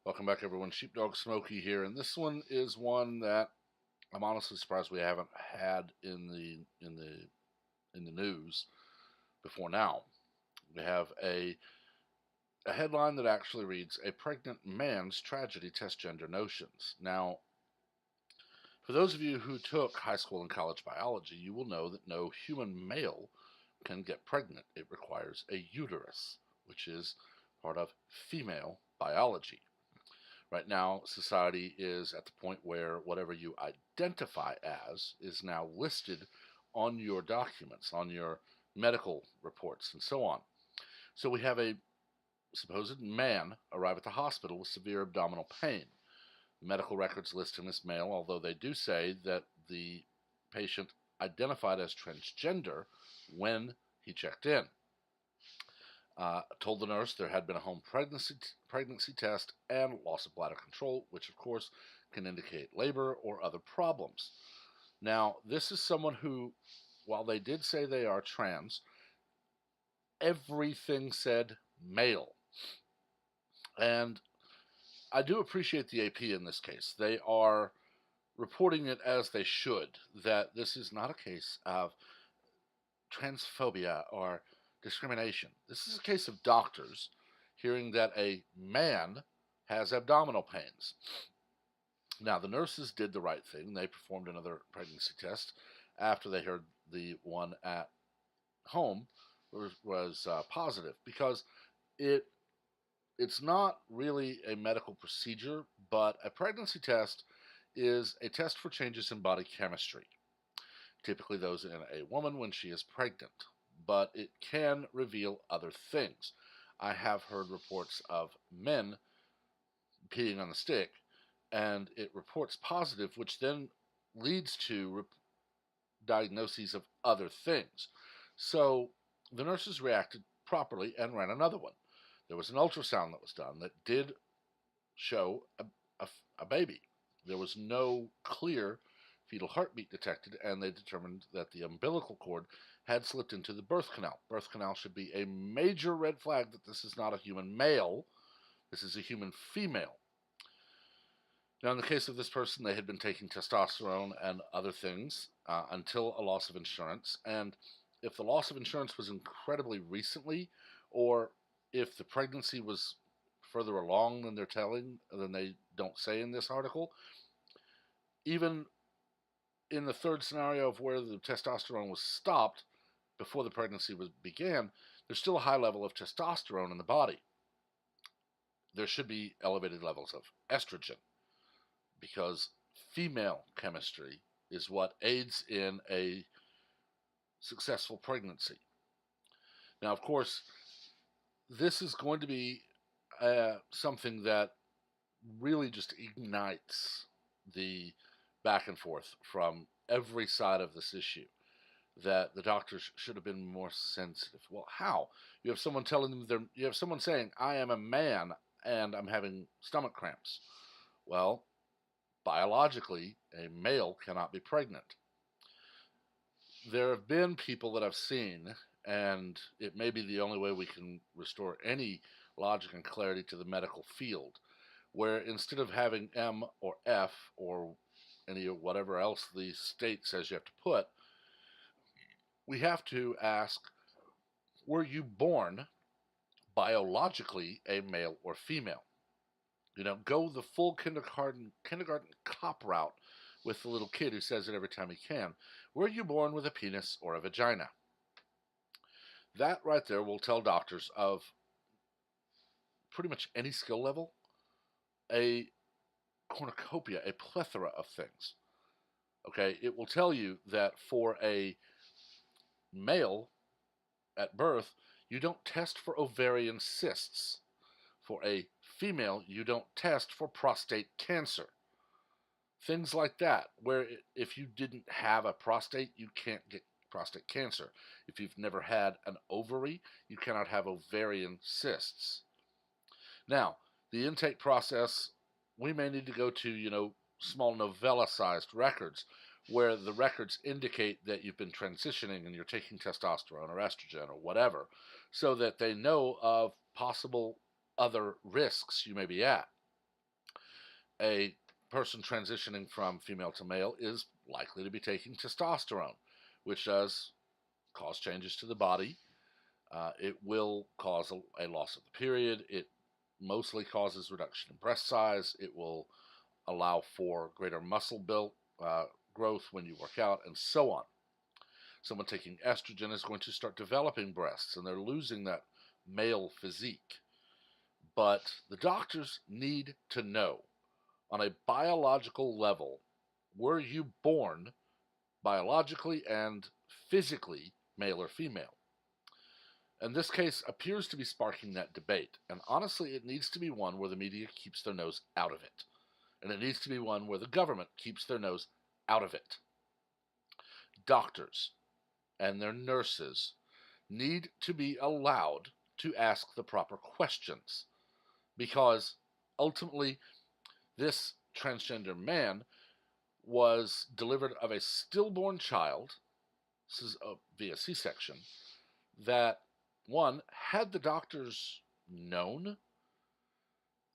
Welcome back, everyone. Sheepdog Smokey here, and this one is one that I'm honestly surprised we haven't had in the news before now. We have a headline that actually reads, "A pregnant man's tragedy tests gender notions." Now, for those of you who took high school and college biology, you will know that no human male can get pregnant. It requires a uterus, which is part of female biology. Right now, society is at the point where whatever you identify as is now listed on your documents, on your medical reports, and so on. So we have a supposed man arrive at the hospital with severe abdominal pain. Medical records list him as male, although they do say that the patient identified as transgender when he checked in. Told the nurse there had been a home pregnancy test and loss of bladder control, which of course can indicate labor or other problems. Now, this is someone who, while they did say they are trans, everything said male. And I do appreciate the AP in this case. They are reporting it as they should, that this is not a case of transphobia or discrimination. This is a case of doctors hearing that a man has abdominal pains. Now, the nurses did the right thing. They performed another pregnancy test after they heard the one at home was positive, because it's not really a medical procedure, but a pregnancy test is a test for changes in body chemistry, typically those in a woman when she is pregnant, but it can reveal other things. I have heard reports of men peeing on the stick, and it reports positive, which then leads to diagnoses of other things. So the nurses reacted properly and ran another one. There was an ultrasound that was done that did show a baby. There was no clear fetal heartbeat detected, and they determined that the umbilical cord had slipped into the birth canal. Birth canal should be a major red flag that this is not a human male, this is a human female. Now, in the case of this person, they had been taking testosterone and other things until a loss of insurance. And if the loss of insurance was incredibly recently, or if the pregnancy was further along than they don't say in this article, even in the third scenario of where the testosterone was stopped before the pregnancy began, there's still a high level of testosterone in the body. There should be elevated levels of estrogen, because female chemistry is what aids in a successful pregnancy. Now, of course, this is going to be something that really just ignites the back and forth from every side of this issue, that the doctors should have been more sensitive. Well, how? You have someone you have someone saying, "I am a man and I'm having stomach cramps." Well, biologically, a male cannot be pregnant. There have been people that I've seen, and it may be the only way we can restore any logic and clarity to the medical field, where instead of having M or F or any whatever else the state says you have to put, we have to ask, were you born biologically a male or female? Go the full kindergarten cop route with the little kid who says it every time he can. Were you born with a penis or a vagina? That right there will tell doctors of pretty much any skill level a cornucopia, a plethora of things. Okay, it will tell you that for a male at birth, you don't test for ovarian cysts. For a female, you don't test for prostate cancer. Things like that, where if you didn't have a prostate, you can't get prostate cancer. If you've never had an ovary, you cannot have ovarian cysts. Now, the intake process, we may need to go to, small novella-sized records, where the records indicate that you've been transitioning and you're taking testosterone or estrogen or whatever, so that they know of possible other risks you may be at. a person transitioning from female to male is likely to be taking testosterone, which does cause changes to the body. It will cause a loss of the period. It mostly causes reduction in breast size. It will allow for greater muscle build growth when you work out, and so on. Someone taking estrogen is going to start developing breasts, and they're losing that male physique. But the doctors need to know, on a biological level, were you born biologically and physically male or female? And this case appears to be sparking that debate. And honestly, it needs to be one where the media keeps their nose out of it. And it needs to be one where the government keeps their nose out of it. Doctors and their nurses need to be allowed to ask the proper questions. Because ultimately, this transgender man was delivered of a stillborn child, this is via C-section, that, one, had the doctors known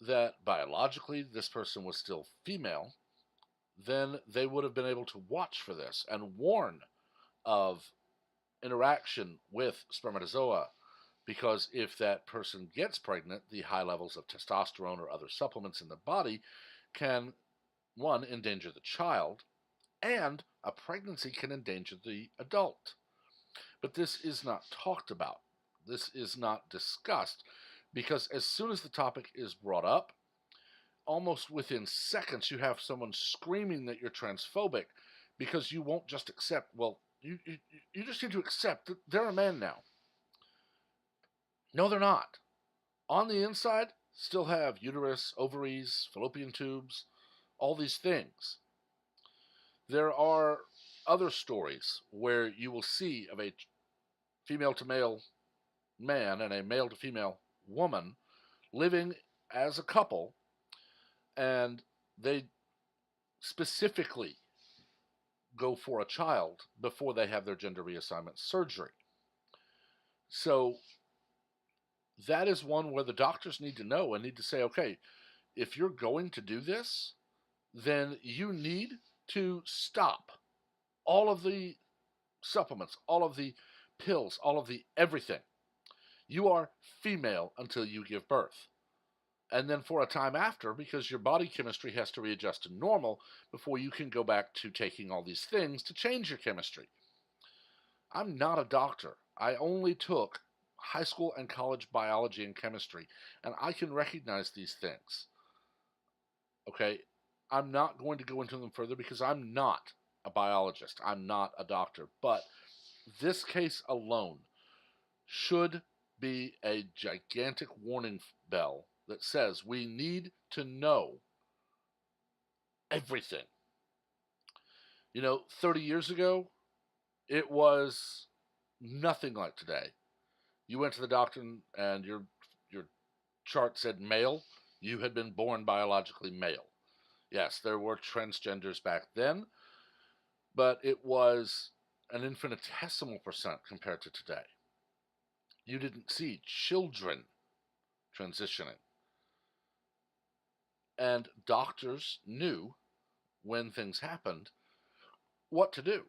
that biologically this person was still female, then they would have been able to watch for this and warn of interaction with spermatozoa, because if that person gets pregnant, the high levels of testosterone or other supplements in the body can, one, endanger the child, and a pregnancy can endanger the adult. But this is not talked about. This is not discussed, because as soon as the topic is brought up, almost within seconds you have someone screaming that you're transphobic because you won't just accept, well, you just need to accept that they're a man now. No, they're not. On the inside, still have uterus, ovaries, fallopian tubes, all these things. There are other stories where you will see of a female to male man and a male to female woman living as a couple, and they specifically go for a child before they have their gender reassignment surgery. So that is one where the doctors need to know and need to say, okay, if you're going to do this, then you need to stop all of the supplements, all of the pills, all of the everything. You are female until you give birth. And then for a time after, because your body chemistry has to readjust to normal before you can go back to taking all these things to change your chemistry. I'm not a doctor. I only took high school and college biology and chemistry, and I can recognize these things. Okay? I'm not going to go into them further because I'm not a biologist. I'm not a doctor. But this case alone should be a gigantic warning bell that says we need to know everything. 30 years ago, it was nothing like today. You went to the doctor and your chart said male. You had been born biologically male. Yes, there were transgenders back then, but it was an infinitesimal percent compared to today. You didn't see children transitioning. And doctors knew when things happened what to do.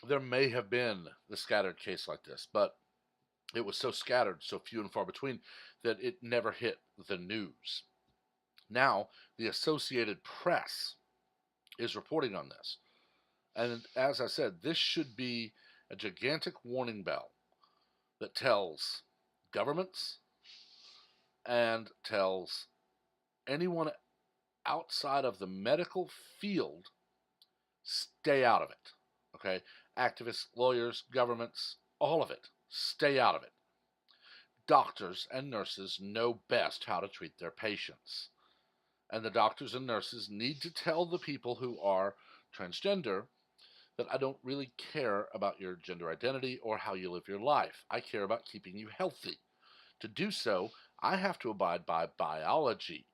There may have been the scattered case like this, but it was so scattered, so few and far between, that it never hit the news. Now, the Associated Press is reporting on this. And as I said, this should be a gigantic warning bell that tells governments and tells anyone outside of the medical field, stay out of it. Okay? Activists, lawyers, governments, all of it, stay out of it. Doctors and nurses know best how to treat their patients. And the doctors and nurses need to tell the people who are transgender that I don't really care about your gender identity or how you live your life. I care about keeping you healthy. To do so, I have to abide by biology.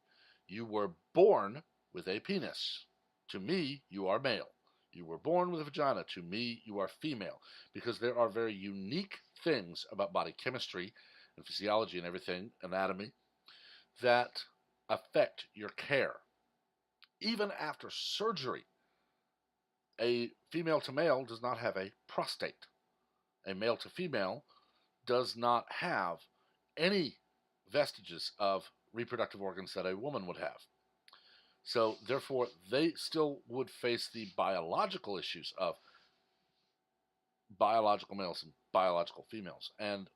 You were born with a penis. To me, you are male. You were born with a vagina. To me, you are female. Because there are very unique things about body chemistry and physiology and everything, anatomy, that affect your care. Even after surgery, a female to male does not have a prostate. A male to female does not have any vestiges of reproductive organs that a woman would have. So, therefore, they still would face the biological issues of biological males and biological females. And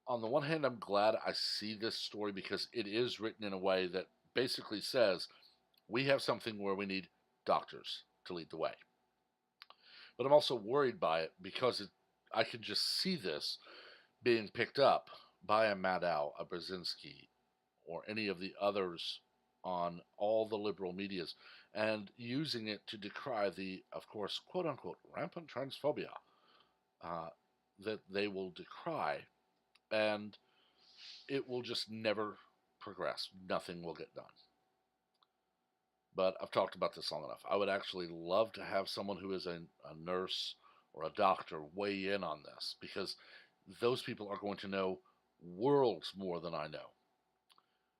on the one hand, I'm glad I see this story because it is written in a way that basically says we have something where we need doctors to lead the way. But I'm also worried by it because I can just see this being picked up by a Maddow, a Brzezinski, or any of the others on all the liberal medias and using it to decry the, of course, quote unquote, rampant transphobia that they will decry, and it will just never progress. Nothing will get done. But I've talked about this long enough. I would actually love to have someone who is a nurse or a doctor weigh in on this, because those people are going to know worlds more than I know.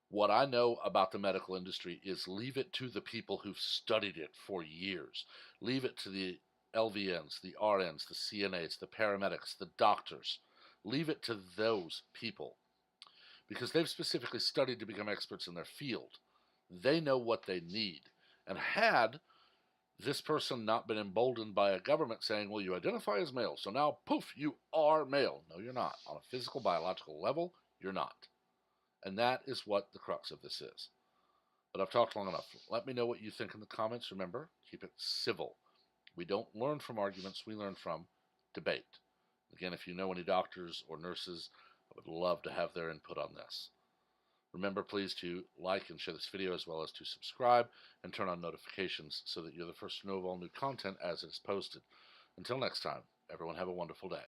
What I know about the medical industry is leave it to the people who've studied it for years. Leave it to the LVNs, the RNs, the CNAs, the paramedics, the doctors. Leave it to those people because they've specifically studied to become experts in their field. They know what they need. And had this person not been emboldened by a government saying, well, you identify as male, so now, poof, you are male. No, you're not. On a physical, biological level, you're not. And that is what the crux of this is. But I've talked long enough. Let me know what you think in the comments. Remember, keep it civil. We don't learn from arguments. We learn from debate. Again, if you know any doctors or nurses, I would love to have their input on this. Remember, please, to like and share this video, as well as to subscribe and turn on notifications so that you're the first to know of all new content as it is posted. Until next time, everyone have a wonderful day.